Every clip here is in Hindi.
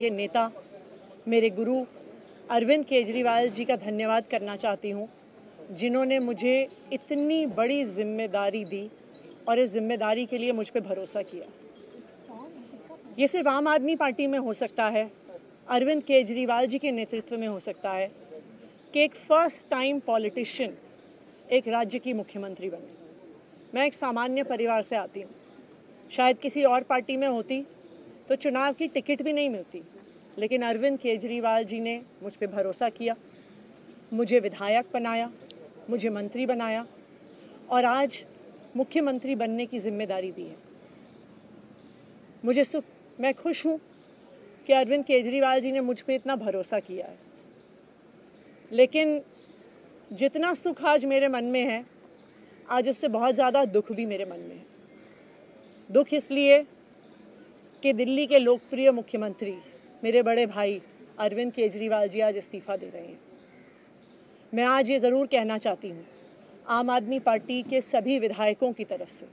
के नेता मेरे गुरु अरविंद केजरीवाल जी का धन्यवाद करना चाहती हूँ, जिन्होंने मुझे इतनी बड़ी जिम्मेदारी दी और इस जिम्मेदारी के लिए मुझ पे भरोसा किया। ये सिर्फ आम आदमी पार्टी में हो सकता है, अरविंद केजरीवाल जी के नेतृत्व में हो सकता है कि एक फर्स्ट टाइम पॉलिटिशियन एक राज्य की मुख्यमंत्री बने। मैं एक सामान्य परिवार से आती हूँ। शायद किसी और पार्टी में होती तो चुनाव की टिकट भी नहीं मिलती, लेकिन अरविंद केजरीवाल जी ने मुझ पे भरोसा किया, मुझे विधायक बनाया, मुझे मंत्री बनाया और आज मुख्यमंत्री बनने की जिम्मेदारी दी है। मैं खुश हूँ कि अरविंद केजरीवाल जी ने मुझ पे इतना भरोसा किया है, लेकिन जितना सुख आज मेरे मन में है, आज उससे बहुत ज़्यादा दुख भी मेरे मन में है। दुख इसलिए कि दिल्ली के लोकप्रिय मुख्यमंत्री मेरे बड़े भाई अरविंद केजरीवाल जी आज इस्तीफा दे रहे हैं। मैं आज ये ज़रूर कहना चाहती हूँ आम आदमी पार्टी के सभी विधायकों की तरफ से,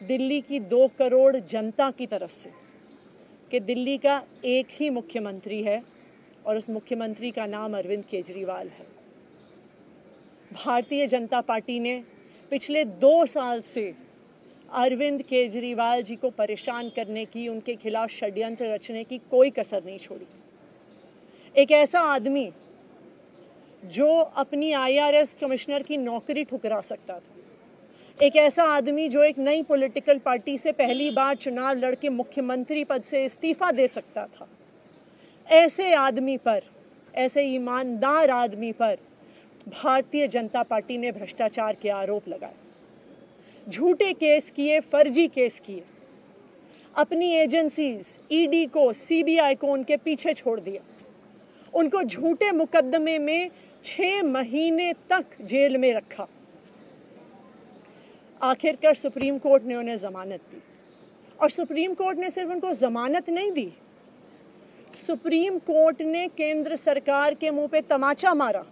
दिल्ली की 2 करोड़ जनता की तरफ से, कि दिल्ली का एक ही मुख्यमंत्री है और उस मुख्यमंत्री का नाम अरविंद केजरीवाल है। भारतीय जनता पार्टी ने पिछले 2 साल से अरविंद केजरीवाल जी को परेशान करने की, उनके खिलाफ षड्यंत्र रचने की कोई कसर नहीं छोड़ी। एक ऐसा आदमी जो अपनी IRS कमिश्नर की नौकरी ठुकरा सकता था, एक ऐसा आदमी जो एक नई पॉलिटिकल पार्टी से पहली बार चुनाव लड़के मुख्यमंत्री पद से इस्तीफा दे सकता था, ऐसे आदमी पर, ऐसे ईमानदार आदमी पर भारतीय जनता पार्टी ने भ्रष्टाचार के आरोप लगाए, झूठे केस किए, फर्जी केस किए, अपनी एजेंसीज ED को, CBI को उनके पीछे छोड़ दिया, उनको झूठे मुकदमे में 6 महीने तक जेल में रखा। आखिरकार सुप्रीम कोर्ट ने उन्हें जमानत दी और सुप्रीम कोर्ट ने सिर्फ उनको जमानत नहीं दी, सुप्रीम कोर्ट ने केंद्र सरकार के मुंह पे तमाचा मारा,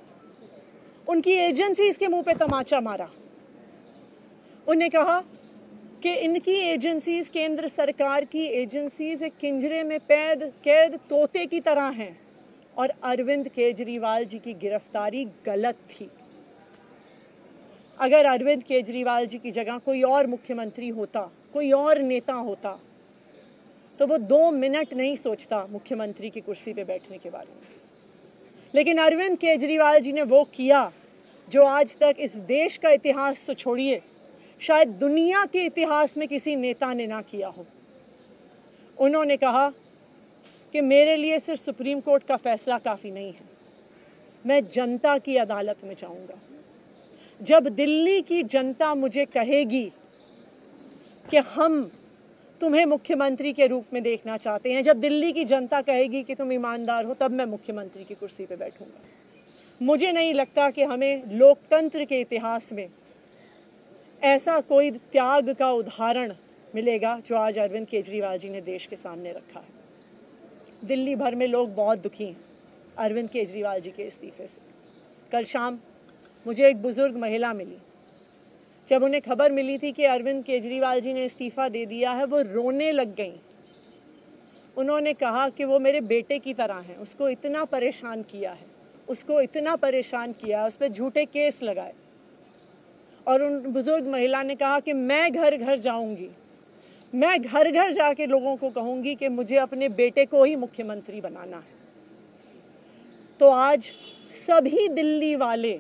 उनकी एजेंसीज के मुंह पे तमाचा मारा। उन्हें कहा कि इनकी एजेंसीज, केंद्र सरकार की एजेंसीज एक पिंजरे में कैद तोते की तरह हैं और अरविंद केजरीवाल जी की गिरफ्तारी गलत थी। अगर अरविंद केजरीवाल जी की जगह कोई और मुख्यमंत्री होता, कोई और नेता होता, तो वो 2 मिनट नहीं सोचता मुख्यमंत्री की कुर्सी पे बैठने के बारे में। लेकिन अरविंद केजरीवाल जी ने वो किया जो आज तक इस देश का इतिहास तो छोड़िए, शायद दुनिया के इतिहास में किसी नेता ने ना किया हो। उन्होंने कहा कि मेरे लिए सिर्फ सुप्रीम कोर्ट का फैसला काफ़ी नहीं है, मैं जनता की अदालत में जाऊंगा। जब दिल्ली की जनता मुझे कहेगी कि हम तुम्हें मुख्यमंत्री के रूप में देखना चाहते हैं, जब दिल्ली की जनता कहेगी कि तुम ईमानदार हो, तब मैं मुख्यमंत्री की कुर्सी पे बैठूंगा। मुझे नहीं लगता कि हमें लोकतंत्र के इतिहास में ऐसा कोई त्याग का उदाहरण मिलेगा जो आज अरविंद केजरीवाल जी ने देश के सामने रखा है। दिल्ली भर में लोग बहुत दुखी हैं अरविंद केजरीवाल जी के इस्तीफे से। कल शाम मुझे एक बुजुर्ग महिला मिली, जब उन्हें खबर मिली थी कि अरविंद केजरीवाल जी ने इस्तीफा दे दिया है, वो रोने लग गई। उन्होंने कहा कि वो मेरे बेटे की तरह हैं, उसको इतना परेशान किया है, उसको इतना परेशान किया, उस पर झूठे केस लगाए। और उन बुजुर्ग महिला ने कहा कि मैं घर घर जाऊंगी, मैं घर घर जाके लोगों को कहूंगी कि मुझे अपने बेटे को ही मुख्यमंत्री बनाना है। तो आज सभी दिल्ली वाले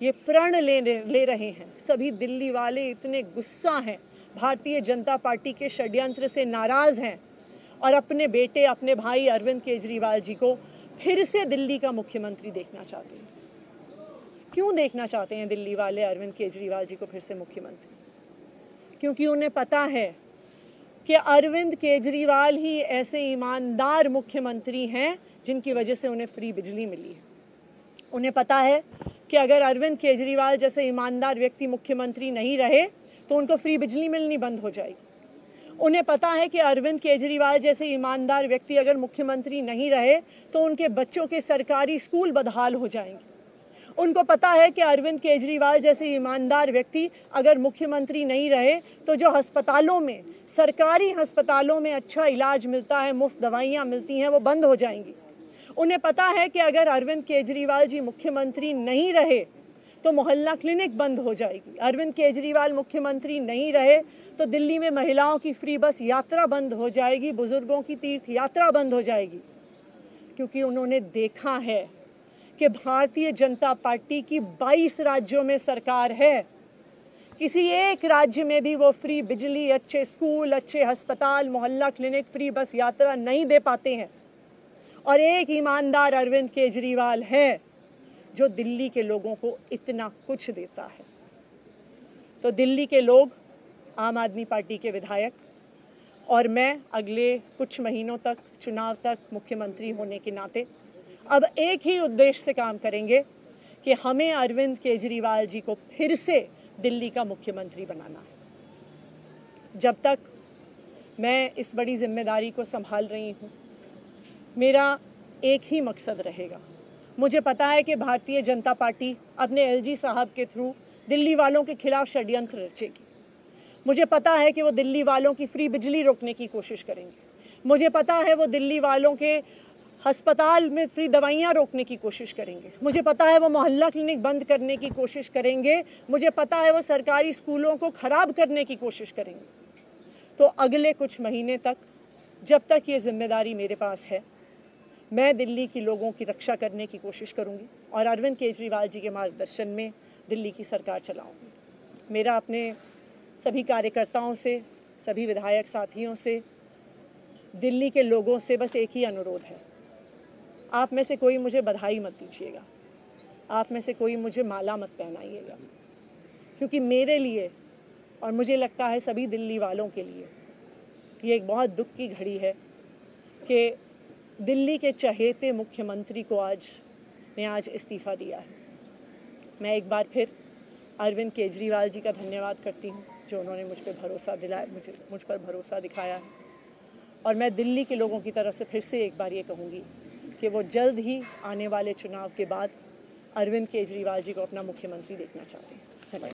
ये प्रण ले रहे हैं, सभी दिल्ली वाले इतने गुस्सा हैं, भारतीय जनता पार्टी के षड्यंत्र से नाराज हैं और अपने बेटे, अपने भाई अरविंद केजरीवाल जी को फिर से दिल्ली का मुख्यमंत्री देखना चाहते हैं। क्यों देखना चाहते हैं दिल्ली वाले अरविंद केजरीवाल जी को फिर से मुख्यमंत्री? क्योंकि उन्हें पता है कि अरविंद केजरीवाल ही ऐसे ईमानदार मुख्यमंत्री हैं जिनकी वजह से उन्हें फ्री बिजली मिली है। उन्हें पता है कि अगर अरविंद केजरीवाल जैसे ईमानदार व्यक्ति मुख्यमंत्री नहीं रहे तो उनको फ्री बिजली मिलनी बंद हो जाएगी। उन्हें पता है कि अरविंद केजरीवाल जैसे ईमानदार व्यक्ति अगर मुख्यमंत्री नहीं रहे तो उनके बच्चों के सरकारी स्कूल बदहाल हो जाएंगे। उनको पता है कि अरविंद केजरीवाल जैसे ईमानदार व्यक्ति अगर मुख्यमंत्री नहीं रहे तो जो अस्पतालों में, सरकारी अस्पतालों में अच्छा इलाज मिलता है, मुफ्त दवाइयाँ मिलती हैं, वो बंद हो जाएंगी। उन्हें पता है कि अगर अरविंद केजरीवाल जी मुख्यमंत्री नहीं रहे तो मोहल्ला क्लिनिक बंद हो जाएगी। अरविंद केजरीवाल मुख्यमंत्री नहीं रहे तो दिल्ली में महिलाओं की फ्री बस यात्रा बंद हो जाएगी, बुजुर्गों की तीर्थ यात्रा बंद हो जाएगी। क्योंकि उन्होंने देखा है कि भारतीय जनता पार्टी की 22 राज्यों में सरकार है, किसी एक राज्य में भी वो फ्री बिजली, अच्छे स्कूल, अच्छे अस्पताल, मोहल्ला क्लिनिक, फ्री बस यात्रा नहीं दे पाते हैं। और एक ईमानदार अरविंद केजरीवाल है जो दिल्ली के लोगों को इतना कुछ देता है। तो दिल्ली के लोग, आम आदमी पार्टी के विधायक और मैं अगले कुछ महीनों तक, चुनाव तक मुख्यमंत्री होने के नाते अब एक ही उद्देश्य से काम करेंगे कि हमें अरविंद केजरीवाल जी को फिर से दिल्ली का मुख्यमंत्री बनाना है। जब तक मैं इस बड़ी जिम्मेदारी को संभाल रही हूँ, मेरा एक ही मकसद रहेगा। मुझे पता है कि भारतीय जनता पार्टी अपने एलजी साहब के थ्रू दिल्ली वालों के खिलाफ षड्यंत्र रचेगी। मुझे पता है कि वो दिल्ली वालों की फ्री बिजली रोकने की कोशिश करेंगे। मुझे पता है वो दिल्ली वालों के अस्पताल में फ्री दवाइयाँ रोकने की कोशिश करेंगे। मुझे पता है वो मोहल्ला क्लिनिक बंद करने की कोशिश करेंगे। मुझे पता है वो सरकारी स्कूलों को खराब करने की कोशिश करेंगे। तो अगले कुछ महीने तक, जब तक ये जिम्मेदारी मेरे पास है, मैं दिल्ली के लोगों की रक्षा करने की कोशिश करूंगी और अरविंद केजरीवाल जी के मार्गदर्शन में दिल्ली की सरकार चलाऊंगी। मेरा अपने सभी कार्यकर्ताओं से, सभी विधायक साथियों से, दिल्ली के लोगों से बस एक ही अनुरोध है, आप में से कोई मुझे बधाई मत दीजिएगा, आप में से कोई मुझे माला मत पहनाइएगा, क्योंकि मेरे लिए और मुझे लगता है सभी दिल्ली वालों के लिए ये एक बहुत दुख की घड़ी है कि दिल्ली के चहेते मुख्यमंत्री को आज इस्तीफ़ा दिया है। मैं एक बार फिर अरविंद केजरीवाल जी का धन्यवाद करती हूँ जो उन्होंने मुझ पर भरोसा दिखाया है। और मैं दिल्ली के लोगों की तरफ से फिर से एक बार ये कहूँगी कि वो जल्द ही आने वाले चुनाव के बाद अरविंद केजरीवाल जी को अपना मुख्यमंत्री देखना चाहते हैं।